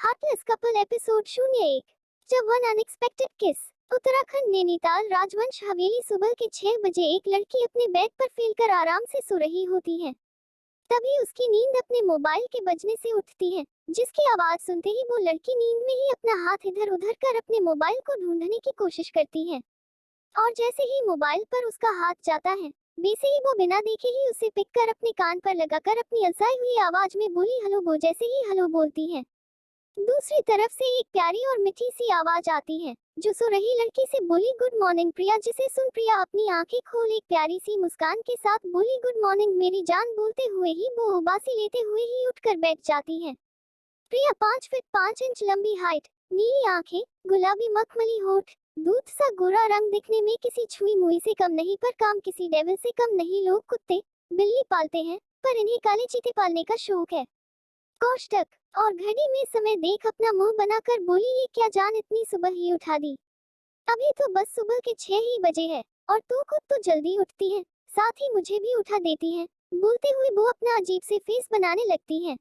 Heartless couple episode 01। जब one unexpected किस। उत्तराखंड नैनीताल राजवंश हवेली सुबह के 6 बजे एक लड़की अपने बेड पर फैलकर आराम से सो रही होती है। तभी उसकी नींद अपने मोबाइल के बजने से उठती है, जिसकी आवाज सुनते ही वो लड़की नींद में ही अपना हाथ इधर उधर कर अपने मोबाइल को ढूंढने की कोशिश करती है। और जैसे ही मोबाइल पर उसका हाथ जाता है, वैसे ही वो बिना देखे ही उसे पिक कर अपने कान पर लगाकर अपनी अलसाई हुई आवाज में बोली हेलो बो। जैसे ही हेलो बोलती है, दूसरी तरफ से एक प्यारी और मीठी सी आवाज आती है, जो सो रही लड़की से बोली गुड मॉर्निंग प्रिया। जिसे सुन प्रिया अपनी आंखें खोल एक प्यारी सी मुस्कान के साथ बोली गुड मॉर्निंग मेरी जान। बोलते हुए ही वो उबासी लेते हुए ही उठकर बैठ जाती है। प्रिया 5 फीट 5 इंच लंबी हाइट, नीली आंखें, गुलाबी मखमली होठ, दूध सा गोरा रंग, दिखने में किसी छुई मुई से कम नहीं पर काम किसी डेविल से कम नहीं। लोग कुत्ते बिल्ली पालते हैं, पर इन्हें काले चीते पालने का शौक है। कोष्टक। और घड़ी में समय देख अपना मुंह बनाकर बोली ये क्या जान, इतनी सुबह ही उठा दी। अभी तो बस सुबह के 6 ही बजे है और तू खुद तो जल्दी उठती है, साथ ही मुझे भी उठा देती है। बोलते हुए वो अपना अजीब से फेस बनाने लगती है।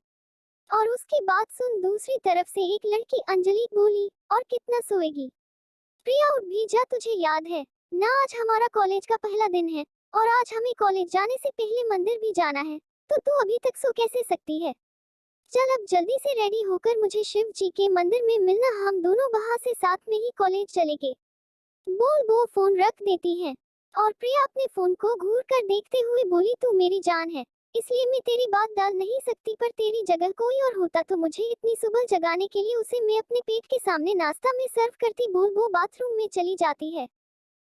और उसकी बात सुन दूसरी तरफ से एक लड़की अंजलि बोली और कितना सोएगी। प्रिया उठ भी जा, तुझे याद है ना आज हमारा कॉलेज का पहला दिन है और आज हमें कॉलेज जाने से पहले मंदिर भी जाना है, तो तू अभी तक सो कैसे सकती है। चल अब जल्दी से रेडी होकर मुझे शिव जी के मंदिर में मिलना, हम दोनों वहां से साथ में ही कॉलेज चलेंगे। बोल वो फोन रख देती है और प्रिया अपने फोन को घूर कर देखते हुए बोली तू मेरी जान है, इसलिए मैं तेरी बात डाल नहीं सकती, पर तेरी जगह कोई और होता तो मुझे इतनी सुबह जगाने के लिए उसे मैं अपने पेट के सामने नाश्ता में सर्व करती। बोल वो बाथरूम में चली जाती है।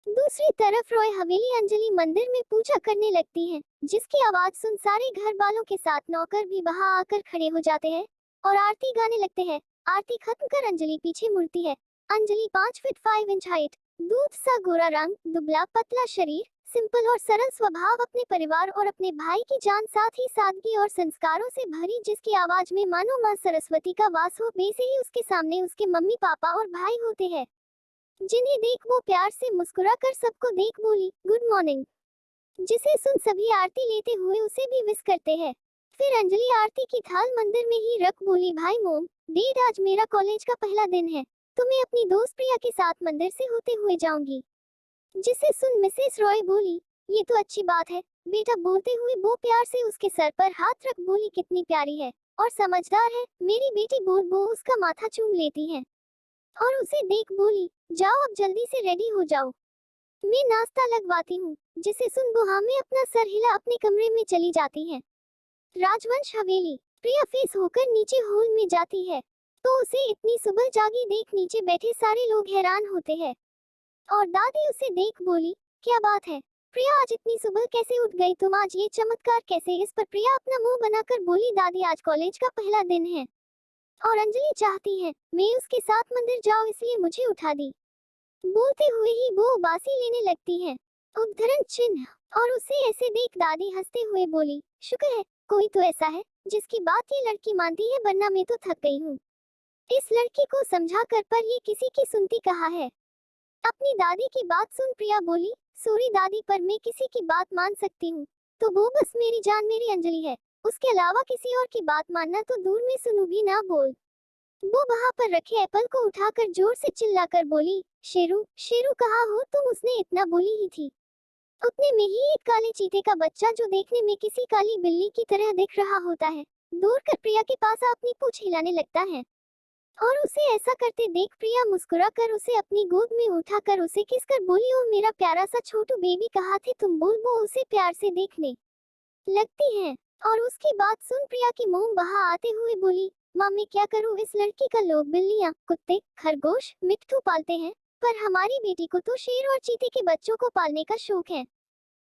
दूसरी तरफ रॉय हवेली अंजलि मंदिर में पूजा करने लगती है, जिसकी आवाज सुन सारे घर वालों के साथ नौकर भी वहां आकर खड़े हो जाते हैं और आरती गाने लगते हैं। आरती खत्म कर अंजलि पीछे मुड़ती है। अंजलि 5 फीट 5 इंच हाइट, दूध सा गोरा रंग, दुबला पतला शरीर, सिंपल और सरल स्वभाव, अपने परिवार और अपने भाई की जान, साथ ही सादगी और संस्कारों से भरी, जिसकी आवाज में मानो माँ सरस्वती का वास हो। वैसे ही उसके सामने उसके मम्मी पापा और भाई होते हैं, जिन्हें देख वो प्यार से मुस्कुरा कर सबको देख बोली गुड मॉर्निंग। जिसे सुन सभी आरती लेते हुए उसे भी विश करते हैं। फिर अंजलि आरती की थाल मंदिर में ही रख बोली भाई मोम डैड आज मेरा कॉलेज का पहला दिन है, तो मैं अपनी दोस्त प्रिया के साथ मंदिर से होते हुए जाऊंगी। जिसे सुन मिसेस रॉय बोली ये तो अच्छी बात है बेटा। बोलते हुए वो प्यार से उसके सर पर हाथ रख बोली कितनी प्यारी है और समझदार है मेरी बेटी। बोल वो उसका माथा चूम लेती है और उसे देख बोली जाओ अब जल्दी से रेडी हो जाओ, मैं नाश्ता लगवाती हूँ। जिसे सुन वो हाँ में अपना सर हिला अपने कमरे में चली जाती है। राजवंश हवेली। प्रिया फेस होकर नीचे हॉल में जाती है, तो उसे इतनी सुबह जागी देख नीचे बैठे सारे लोग हैरान होते हैं और दादी उसे देख बोली क्या बात है प्रिया, आज इतनी सुबह कैसे उठ गई तुम, आज ये चमत्कार कैसे। इस पर प्रिया अपना मुंह बनाकर बोली दादी आज कॉलेज का पहला दिन है और अंजलि चाहती है मैं उसके साथ मंदिर जाऊं, इसलिए मुझे उठा दी। बोलते हुए ही वो उबासी लेने लगती है, उद्धरण चिन्ह। और उसे ऐसे देख दादी हंसते हुए बोली शुक्र है कोई तो ऐसा है जिसकी बात ये लड़की मानती है, वरना मैं तो थक गई हूँ इस लड़की को समझा कर, पर ये किसी की सुनती कहाँ है। अपनी दादी की बात सुन प्रिया बोली सॉरी दादी, पर मैं किसी की बात मान सकती हूँ तो वो बस मेरी जान मेरी अंजलि है, उसके अलावा किसी और की बात मानना तो दूर में सुनू भी ना। बोल वो वहां पर रखे एप्पल को उठाकर जोर से चिल्लाकर बोली शेरू शेरू कहाँ हो तुम, उसने इतना बोली ही थी उतने में ही एक काले चीते का बच्चा, जो देखने में किसी काली बिल्ली की तरह दिख रहा होता है, दौड़कर प्रिया के पास अपनी पूंछ हिलाने लगता है। और उसे ऐसा करते देख प्रिया मुस्कुरा कर उसे अपनी गोद में उठाकर उसे किस कर बोली ओ मेरा प्यारा सा छोटू बेबी कहाँ थे तुम। बोल वो उसे प्यार से देखने लगती है और उसकी बात सुन प्रिया की मोम वहां आते हुए बोली माँ मैं क्या करूँ, इस लड़की का लोग बिल्लियाँ कुत्ते खरगोश मिट्ठू पालते हैं, पर हमारी बेटी को तो शेर और चीते के बच्चों को पालने का शौक है।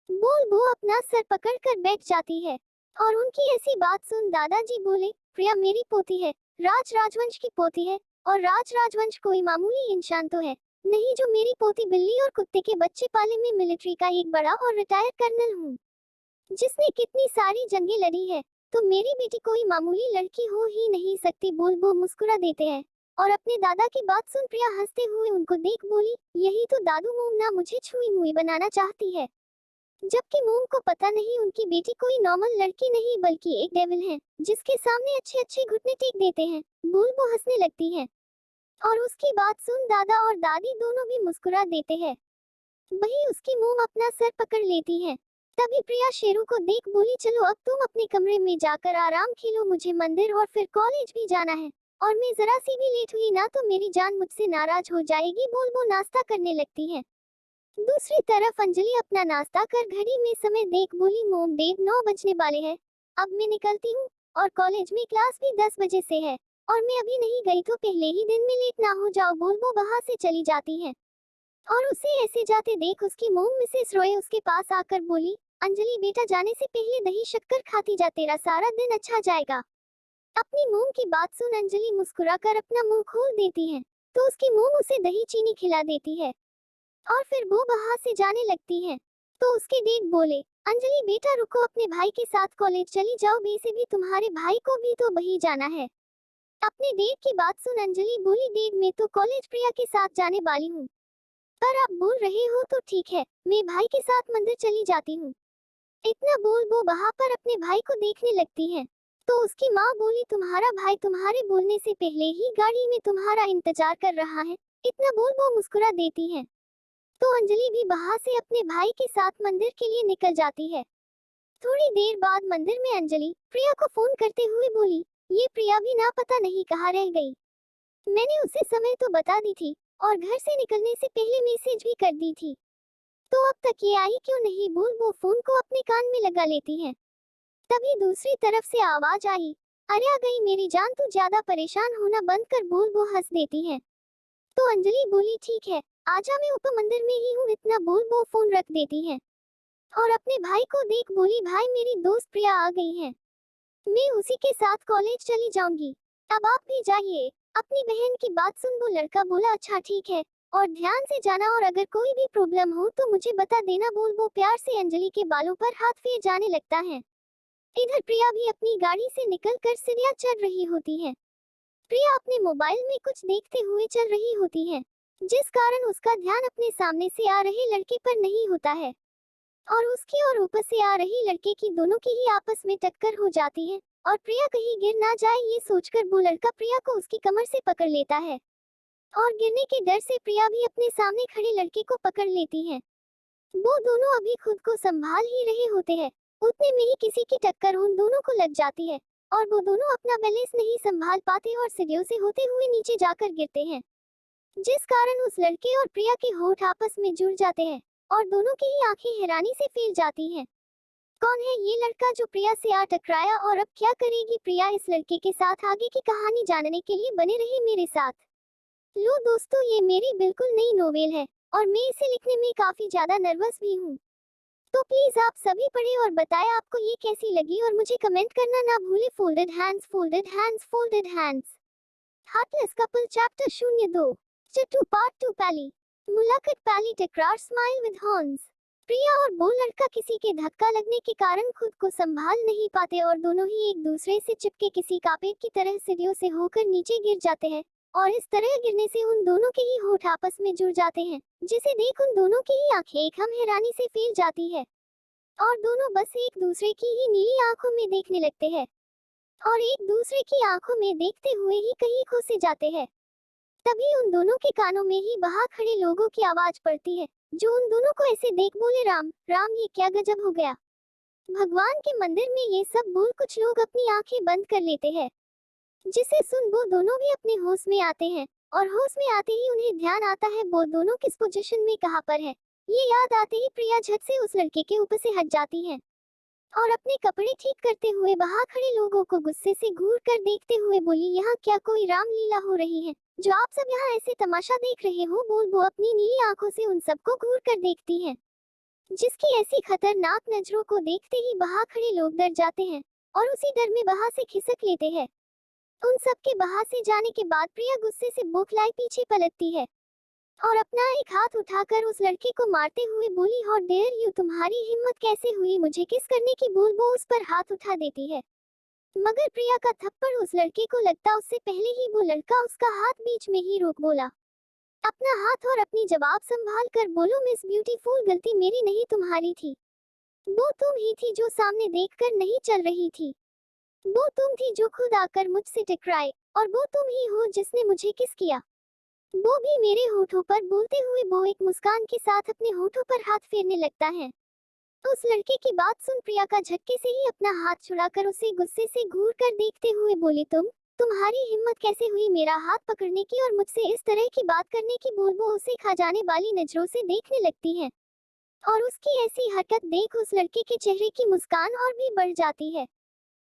बोल वो अपना सर पकड़ कर बैठ जाती है और उनकी ऐसी बात सुन दादाजी बोले प्रिया मेरी पोती है, राज राजवंश की पोती है, और राज राजवंश कोई मामूली इंसान तो है नहीं जो मेरी पोती बिल्ली और कुत्ते के बच्चे पाले। में मिलिट्री का एक बड़ा और रिटायर कर्नल हूँ जिसने कितनी सारी जंगें लड़ी है, तो मेरी बेटी कोई मामूली लड़की हो ही नहीं सकती। बोल वो मुस्कुरा देते हैं और अपने दादा की बात सुन प्रिया हंसते हुए उनको देख बोली यही तो दादू मोम ना मुझे छुई मुई बनाना चाहती है। जबकि मोम को पता नहीं उनकी बेटी कोई नॉर्मल लड़की नहीं बल्कि एक डेविल है, जिसके सामने अच्छे अच्छे घुटने टेक देते हैं। बुलबुल हंसने लगती है और उसकी बात सुन दादा और दादी दोनों भी मुस्कुरा देते हैं। वही उसकी मोम अपना सर पकड़ लेती है। तभी प्रिया शेरू को देख बोली, चलो अब तुम अपने कमरे में जाकर आराम खेलो, मुझे मंदिर और फिर कॉलेज भी जाना है, और मैं जरा सी भी लेट हुई ना तो मेरी जान मुझसे नाराज हो जाएगी। बुलबुल नाश्ता करने लगती है। दूसरी तरफ अंजलि अपना नाश्ता कर घड़ी में समय देख बोली, मोम डेढ़ 9 बजने वाले हैं, अब मैं निकलती हूँ, और कॉलेज में क्लास भी 10 बजे से है, और मैं अभी नहीं गई तो पहले ही दिन में लेट ना हो जाओ। बुलबुल वहां से चली जाती है और उसे ऐसे जाते देख उसकी मोम मिसेस रॉय उसके पास आकर बोली, अंजलि बेटा जाने से पहले दही शक्कर खाती जा, तेरा सारा दिन अच्छा जाएगा। अपनी मोम की बात सुन अंजलि मुस्कुराकर अपना मुंह खोल देती है, तो उसकी मोम उसे दही चीनी खिला देती है और फिर वो वहां से जाने लगती है। तो उसके डेड बोले, अंजलि बेटा रुको, अपने भाई के साथ कॉलेज चली जाओ, वैसे भी तुम्हारे भाई को भी तो वही जाना है। अपने डेड की बात सुन अंजलि बोली, डेड मैं तो कॉलेज प्रिया के साथ जाने वाली हूँ, पर आप बोल रहे हो तो ठीक है, मैं भाई के साथ मंदिर चली जाती हूँ। इतना बोल वो वहां पर अपने भाई को देखने लगती है। तो उसकी माँ बोली, तुम्हारा भाई तुम्हारे बोलने से पहले ही गाड़ी में तुम्हारा इंतजार कर रहा है। इतना बोल वो मुस्कुरा देती है। तो अंजलि भी वहां से अपने भाई के साथ मंदिर के लिए निकल जाती है। थोड़ी देर बाद मंदिर में अंजलि प्रिया को फोन करते हुए बोली, ये प्रिया भी ना पता नहीं कहाँ रह गई। मैंने उसे समय तो बता दी थी और घर से निकलने से पहले मैसेज भी कर दी थी, तो अब तक ये आई क्यों नहीं। बोल वो फोन को अपने कान में लगा लेती है। तभी दूसरी तरफ से आवाज आई, अरे आ गई मेरी जान, तू ज्यादा परेशान होना बंद कर। बोल वो हंस देती है। तो अंजलि बोली, ठीक है आजा, मैं ऊपर मंदिर में ही हूँ। इतना बोल वो फोन रख देती है और अपने भाई को देख बोली, भाई मेरी दोस्त प्रिया आ गई है, मैं उसी के साथ कॉलेज चली जाऊंगी, अब आप भी जाइए। अपनी बहन की बात सुन वो लड़का बोला, अच्छा ठीक है, और ध्यान से जाना, और अगर कोई भी प्रॉब्लम हो तो मुझे बता देना। बोल वो प्यार से अंजलि के बालों पर हाथ फेर जाने लगता है। इधर प्रिया भी अपनी गाड़ी से निकलकर सीढ़ियां चढ़ रही होती है। प्रिया अपने मोबाइल में कुछ देखते हुए चल रही होती है, जिस कारण उसका ध्यान अपने सामने से आ रहे लड़के पर नहीं होता है, और उसकी और ऊपर से आ रही लड़के की दोनों की ही आपस में टक्कर हो जाती है, और प्रिया कहीं गिर ना जाए ये सोचकर वो लड़का प्रिया को उसकी कमर से पकड़ लेता है, और गिरने के डर से प्रिया भी अपने सामने खड़े लड़के को पकड़ लेती है। वो दोनों अभी खुद को संभाल ही रहे होते हैं, उतने में ही किसी की टक्कर उन दोनों को लग जाती है, और वो दोनों अपना बैलेंस नहीं संभाल पाते और सीढ़ियों से होते हुए नीचे जाकर गिरते हैं, जिस कारण उस लड़के और प्रिया के होठ आपस में जुड़ जाते हैं, और दोनों की ही आंखें हैरानी से फैल जाती हैं। कौन है ये लड़का जो प्रिया से आ टकराया, और अब क्या करेगी प्रिया इस लड़के के साथ। आगे की कहानी जानने के लिए बने रहिए मेरे साथ। लो दोस्तों, ये मेरी बिल्कुल नई नोवेल है और मैं इसे लिखने में काफी ज्यादा नर्वस भी हूँ, तो प्लीज आप सभी पढ़े और बताएं आपको ये कैसी लगी, और मुझे कमेंट करना ना भूले। Folded hands, folded hands, folded hands. Heartless couple chapter 02 2 part 2 पैली मुलाकात, पैली टकरार, स्माइल विद हॉर्न्स। प्रिया और वो लड़का किसी के धक्का लगने के कारण खुद को संभाल नहीं पाते और दोनों ही एक दूसरे से चिपके किसी कापेट की तरह सीढ़ियों से होकर नीचे गिर जाते हैं, और इस तरह गिरने से उन दोनों के ही होठ आपस में जुड़ जाते हैं, जिसे देख उन दोनों की ही आंखें एकदम हैरानी से फैल जाती है, और दोनों बस एक दूसरे की ही नीली आंखों में देखने लगते हैं, और एक दूसरे की आंखों में देखते हुए ही कहीं खो से जाते हैं। तभी उन दोनों के कानों में ही वहां खड़े लोगों की आवाज पड़ती है, जो उन दोनों को ऐसे देख बोले, राम राम ये क्या गजब हो गया। भगवान के मंदिर में ये सब बोल कुछ लोग अपनी आंखें बंद कर लेते हैं, जिसे सुन वो दोनों भी अपने होश में आते हैं, और होश में आते ही उन्हें ध्यान आता है वो दोनों किस पोजीशन में कहाँ पर है। ये याद आते ही प्रिया झट से उस लड़के के ऊपर से हट जाती है, और अपने कपड़े ठीक करते हुए वहां खड़े लोगों को गुस्से से घूर कर देखते हुए बोली, यहाँ क्या कोई रामलीला हो रही है जो आप सब यहाँ ऐसे तमाशा देख रहे हो। बोल वो अपनी नीली आंखों से उन सबको घूर कर देखती है, जिसकी ऐसी खतरनाक नजरों को देखते ही वहां खड़े लोग डर जाते हैं, और उसी डर में वहां से खिसक लेते हैं। उन सब के वहां से जाने के बाद प्रिया गुस्से से बौखलाई पीछे पलटती है, और अपना एक हाथ उठाकर उस लड़के को मारते हुए बोली, हाउ डेयर यू, तुम्हारी हिम्मत कैसे हुई मुझे किस करने की। बोल वो उस पर हाथ उठा देती है, मगर प्रिया का थप्पड़ उस लड़के को लगता उससे पहले ही वो लड़का उसका हाथ बीच में ही रोक बोला, अपना हाथ, और अपनी जवाब संभाल कर बोलो, मिस ब्यूटीफुल गलती मेरी नहीं तुम्हारी थी। वो तुम ही थी जो सामने देखकर नहीं चल रही थी। वो तुम थी जो खुद आकर मुझसे टकराए, और वो तुम ही हो जिसने मुझे किस किया। वो भी मेरे होठों पर। बोलते हुए वो एक मुस्कान के साथ अपने होठों पर हाथ फेरने लगता है। उस लड़के की बात सुन प्रिया का झटके से ही अपना हाथ छुड़ाकर उसे गुस्से से घूर कर देखते हुए बोली, तुम्हारी हिम्मत कैसे हुई मेरा हाथ पकड़ने की और मुझसे इस तरह की बात करने की। बोल वो उसे खा जाने वाली नजरों से देखने लगती है, और उसकी ऐसी हरकत देख उस लड़के के चेहरे की मुस्कान और भी बढ़ जाती है,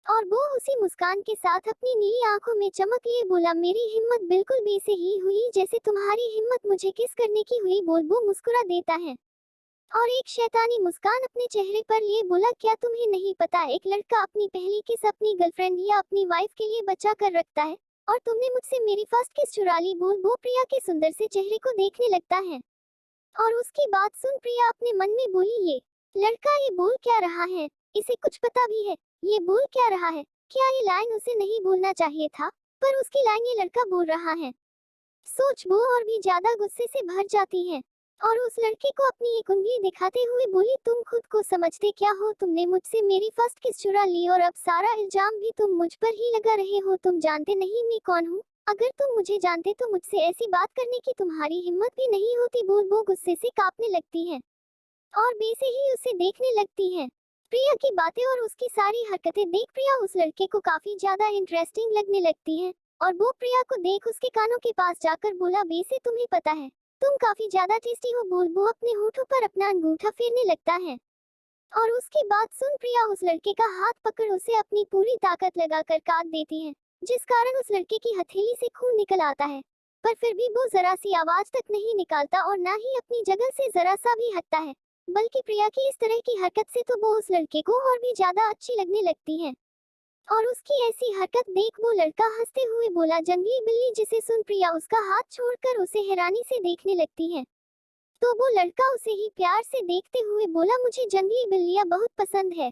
और वो उसी मुस्कान के साथ अपनी नीली आंखों में चमक लिए बोला, मेरी हिम्मत बिल्कुल वैसे ही हुई जैसे तुम्हारी हिम्मत मुझे किस करने की हुई। बोल वो मुस्कुरा देता है और एक शैतानी मुस्कान अपने चेहरे पर लिए बोला, क्या तुम्हें नहीं पता एक लड़का अपनी पहली किस अपनी गर्लफ्रेंड या अपनी वाइफ के लिए बचा कर रखता है, और तुमने मुझसे मेरी फर्स्ट किस चुरा ली। बोल वो प्रिया के सुंदर से चेहरे को देखने लगता है, और उसकी बात सुन प्रिया अपने मन में बोली, ये लड़का ये बोल क्या रहा है, इसे कुछ पता भी है, ये बोल क्या रहा है। क्या ये लाइन उसे नहीं बोलना चाहिए था, पर उसकी लाइन ये लड़का बोल रहा है। सोच वो और भी ज्यादा गुस्से से भर जाती है, और उस लड़के को अपनी एक उंगली दिखाते हुए बोली, तुम खुद को समझते क्या हो, तुमने मुझसे मेरी फर्स्ट किस चुरा ली और अब सारा इल्जाम भी तुम मुझ पर ही लगा रहे हो। तुम जानते नहीं मैं कौन हूँ, अगर तुम मुझे जानते तो मुझसे ऐसी बात करने की तुम्हारी हिम्मत भी नहीं होती। बोल वो गुस्से से कांपने लगती है और बेसे ही उसे देखने लगती है। प्रिया की बातें और उसकी सारी हरकतें देख प्रिया उस लड़के को काफी ज्यादा इंटरेस्टिंग लगने लगती है, और वो प्रिया को देख उसके कानों के पास जाकर बोला, बेसे तुम्हें पता है तुम काफी ज्यादा टेस्टी हो। बोल वो अपने होठों पर अपना अंगूठा फेरने लगता है, और उसकी बात सुन प्रिया उस लड़के का हाथ पकड़ उसे अपनी पूरी ताकत लगाकर काट देती है, जिस कारण उस लड़के की हथेली से खून निकल आता है, पर फिर भी वो जरा सी आवाज तक नहीं निकालता और ना ही अपनी जगह से जरा सा भी हटता है, बल्कि प्रिया की इस तरह की हरकत से तो वो उस लड़के को और भी ज्यादा अच्छी लगने लगती है। और उसकी ऐसी हरकत देख वो लड़का हंसते हुए बोला, जंगली बिल्ली, जिसे सुन प्रिया उसका हाथ छोड़कर उसे हैरानी से देखने लगती है। तो वो लड़का उसे ही प्यार से देखते हुए बोला, मुझे जंगली बिल्लियां बहुत पसंद है।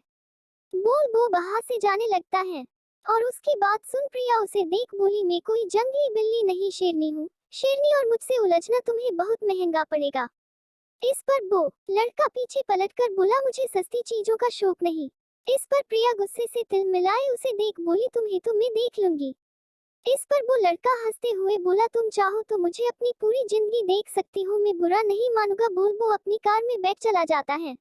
बोल वो वहां से जाने लगता है, और उसकी बात सुन प्रिया उसे देख बोली, मैं कोई जंगली बिल्ली नहीं, शेरनी हूँ, शेरनी, और मुझसे उलझना तुम्हें बहुत महंगा पड़ेगा। इस पर वो लड़का पीछे पलटकर बोला, मुझे सस्ती चीजों का शौक नहीं। इस पर प्रिया गुस्से से तिल मिलाए उसे देख बोली, तुम्हें तो मैं देख लूंगी। इस पर वो लड़का हंसते हुए बोला, तुम चाहो तो मुझे अपनी पूरी जिंदगी देख सकती हो, मैं बुरा नहीं मानूंगा। बोल वो अपनी कार में बैठ चला जाता है,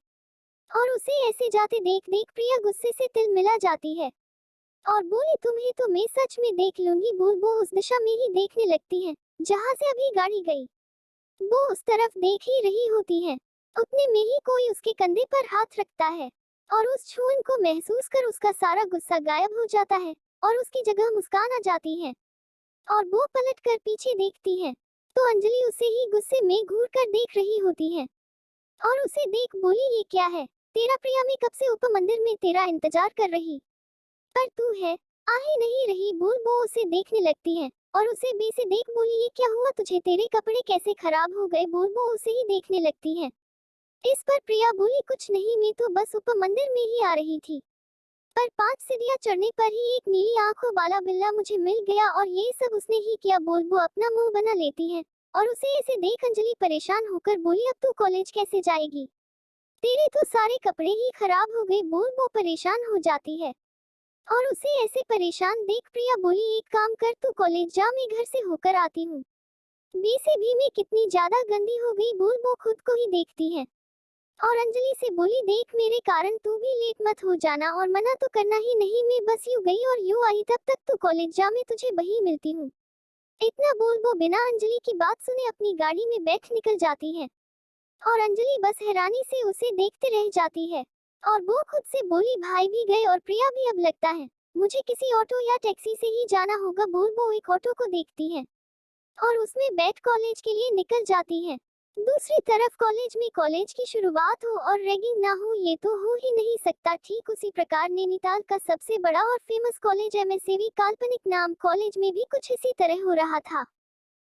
और उसे ऐसे जाते देख देख प्रिया गुस्से से तिल मिला जाती है और बोली, तुम्हें तो मैं सच में देख लूंगी। बोल वो उस दिशा में ही देखने लगती है जहां से अभी गाड़ी गई। वो उस तरफ देख ही रही होती है, उतने में ही कोई उसके कंधे पर हाथ रखता है, और उस छून को महसूस कर उसका सारा गुस्सा गायब हो जाता है, और उसकी जगह मुस्कान आ जाती है, और वो पलट कर पीछे देखती है तो अंजलि उसे ही गुस्से में घूर कर देख रही होती है, और उसे देख बोली, ये क्या है तेरा, प्रिया मैं कब से उपमंदिर में तेरा इंतजार कर रही, पर तू है आ ही नहीं रही। बोल वो उसे देखने लगती है और उसे बेसे देख बोली, ये क्या हुआ तुझे, तेरे कपड़े कैसे खराब हो गए। बोल वो उसे ही देखने लगती है। इस पर प्रिया बोली, कुछ नहीं, मैं तो बस उपमंदिर में ही आ रही थी, पर 5 सीढ़ियां चढ़ने पर ही एक नीली आंखों वाला बिल्ला मुझे मिल गया और ये सब उसने ही किया। बोल वो अपना मुंह बना लेती है, और उसे ऐसे देख अंजलि परेशान होकर बोली, अब तू कॉलेज कैसे जाएगी, तेरे तो सारे कपड़े ही खराब हो गए। बोल वो परेशान हो जाती है, और उसे ऐसे परेशान देख प्रिया बोली, एक काम कर, तू कॉलेज जा, मैं घर से होकर आती हूँ। वैसे भी मैं कितनी ज्यादा गंदी हो गई। बोल वो खुद को ही देखती है, और अंजलि से बोली, देख मेरे कारण तू भी लेट मत हो जाना, और मना तो करना ही नहीं, मैं बस यूं गई और यूं आई, तब तक तू कॉलेज जा, मैं तुझे वहीं मिलती हूँ। इतना बोल वो बिना अंजलि की बात सुने अपनी गाड़ी में बैठ निकल जाती है, और अंजलि बस हैरानी से उसे देखते रह जाती है, और वो खुद से बोली, भाई भी गए और प्रिया भी, अब लगता है मुझे किसी ऑटो या टैक्सी से ही जाना होगा। बोल वो एक ऑटो को देखती है और उसमें बैठ कॉलेज के लिए निकल जाती है। दूसरी तरफ कॉलेज में कॉलेज की शुरुआत हो और रैगिंग ना हो, ये तो हो ही नहीं सकता। ठीक उसी प्रकार नैनीताल का सबसे बड़ा और फेमस कॉलेज एमएसवी काल्पनिक नाम कॉलेज में भी कुछ इसी तरह हो रहा था।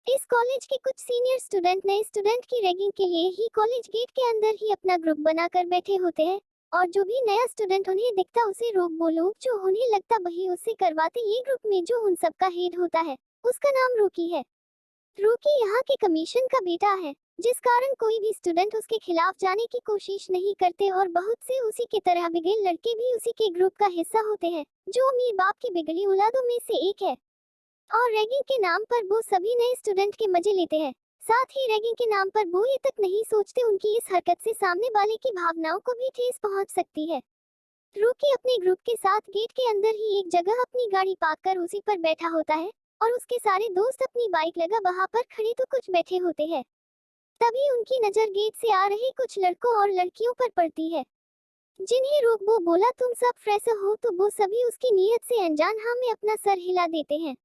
इस कॉलेज के कुछ सीनियर स्टूडेंट नए स्टूडेंट की रैगिंग के लिए ही कॉलेज गेट के अंदर ही अपना ग्रुप बनाकर बैठे होते हैं, और जो भी नया स्टूडेंट उन्हें दिखता उसे रोक बोलो, जो उन्हें लगता वही उससे करवाते। ये ग्रुप में जो उन सबका हेड होता है उसका नाम रोकी है। रूकी यहाँ के कमीशन का बेटा है, जिस कारण कोई भी स्टूडेंट उसके खिलाफ जाने की कोशिश नहीं करते और बहुत से उसी की तरह बिगड़े लड़के भी उसी के ग्रुप का हिस्सा होते हैं, जो अमीर बाप की बिगड़ी औलादों में से एक है। और रैगिंग के नाम पर वो सभी नए स्टूडेंट के मजे लेते हैं। साथ ही रैगिंग के नाम पर वो ये तक नहीं सोचते उनकी इस हरकत से सामने वाले की भावनाओं को भी ठेस पहुंच सकती है। रूकी अपने ग्रुप के साथ गेट के अंदर ही एक जगह अपनी गाड़ी पार्क कर उसी पर बैठा होता है और उसके सारे दोस्त अपनी बाइक लगा वहां पर खड़े तो कुछ बैठे होते हैं। तभी उनकी नजर गेट से आ रहे कुछ लड़कों और लड़कियों पर पड़ती है, जिन्हें रोक वो बोला तुम सब फ्रेशर हो, तो वो सभी उसकी नीयत से अनजान हाँ में अपना सर हिला देते हैं,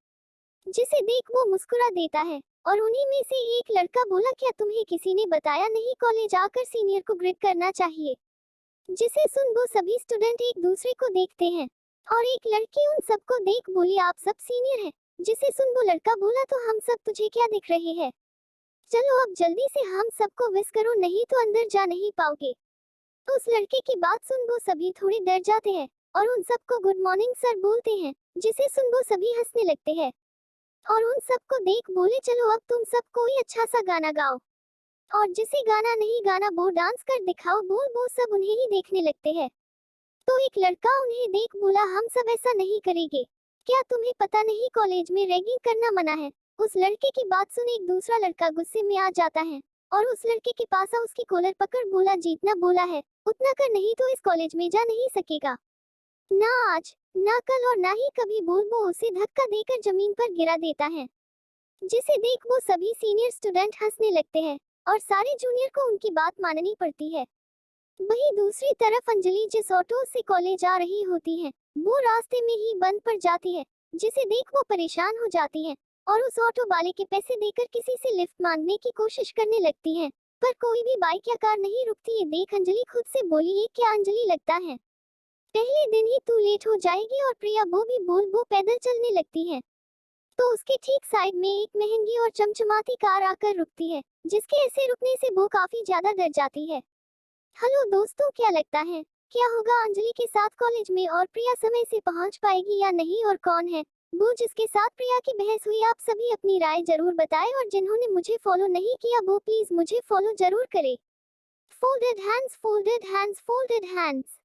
जिसे देख वो मुस्कुरा देता है। और उन्हीं में से एक लड़का बोला क्या तुम्हें किसी ने बताया नहीं कॉलेज आकर सीनियर को ग्रिड करना चाहिए। जिसे सुन वो सभी स्टूडेंट एक दूसरे को देखते हैं और एक लड़की उन सबको देख बोली आप सब सीनियर हैं। जिसे सुन वो लड़का बोला तो हम सब तुझे क्या दिख रहे हैं, चलो अब जल्दी से हम सबको विश करो नहीं तो अंदर जा नहीं पाओगे। उस लड़के की बात सुन वो सभी थोड़े डर जाते हैं और उन सबको गुड मॉर्निंग सर बोलते हैं, जिसे सुन वो सभी हंसने लगते हैं और उन सबको देख बोले चलो अब तुम सब कोई अच्छा सा गाना गाओ, और जिसे गाना नहीं गाना वो डांस कर दिखाओ। बोल वो सब उन्हें ही देखने लगते हैं। तो एक लड़का उन्हें देख बोला हम सब ऐसा नहीं करेंगे, क्या तुम्हें पता नहीं कॉलेज में रैगिंग करना मना है। उस लड़के की बात सुन एक दूसरा लड़का गुस्से में आ जाता है और उस लड़के के पास आ उसकी कॉलर पकड़ बोला जितना बोला है उतना कर, नहीं तो इस कॉलेज में जा नहीं सकेगा, ना आज ना कल और ना ही कभी। बोल वो उसे धक्का देकर जमीन पर गिरा देता है, जिसे देख वो सभी सीनियर स्टूडेंट हंसने लगते हैं और सारे जूनियर को उनकी बात माननी पड़ती है। वहीं दूसरी तरफ अंजलि जिस ऑटो से कॉलेज आ रही होती है वो रास्ते में ही बंद पड़ जाती है, जिसे देख वो परेशान हो जाती है और उस ऑटो वाले के पैसे देकर किसी से लिफ्ट मांगने की कोशिश करने लगती है, पर कोई भी बाइक या कार नहीं रुकती। ये देख अंजलि खुद से बोली ये क्या अंजलि, लगता है पहले दिन ही तू लेट हो जाएगी। और प्रिया वो भी बोल वो पैदल चलने लगती है तो उसके ठीक साइड में एक महंगी और चमचमाती कार आकर रुकती है, जिसके ऐसे रुकने से वो काफी ज्यादा डर जाती है। हेलो दोस्तों, क्या लगता है क्या होगा अंजलि के साथ कॉलेज में, और प्रिया समय से पहुंच पाएगी या नहीं, और कौन है वो जिसके साथ प्रिया की बहस हुई। आप सभी अपनी राय जरूर बताएं और जिन्होंने मुझे फॉलो नहीं किया वो प्लीज मुझे फॉलो जरूर करें। Folded hands, folded hands, folded hands.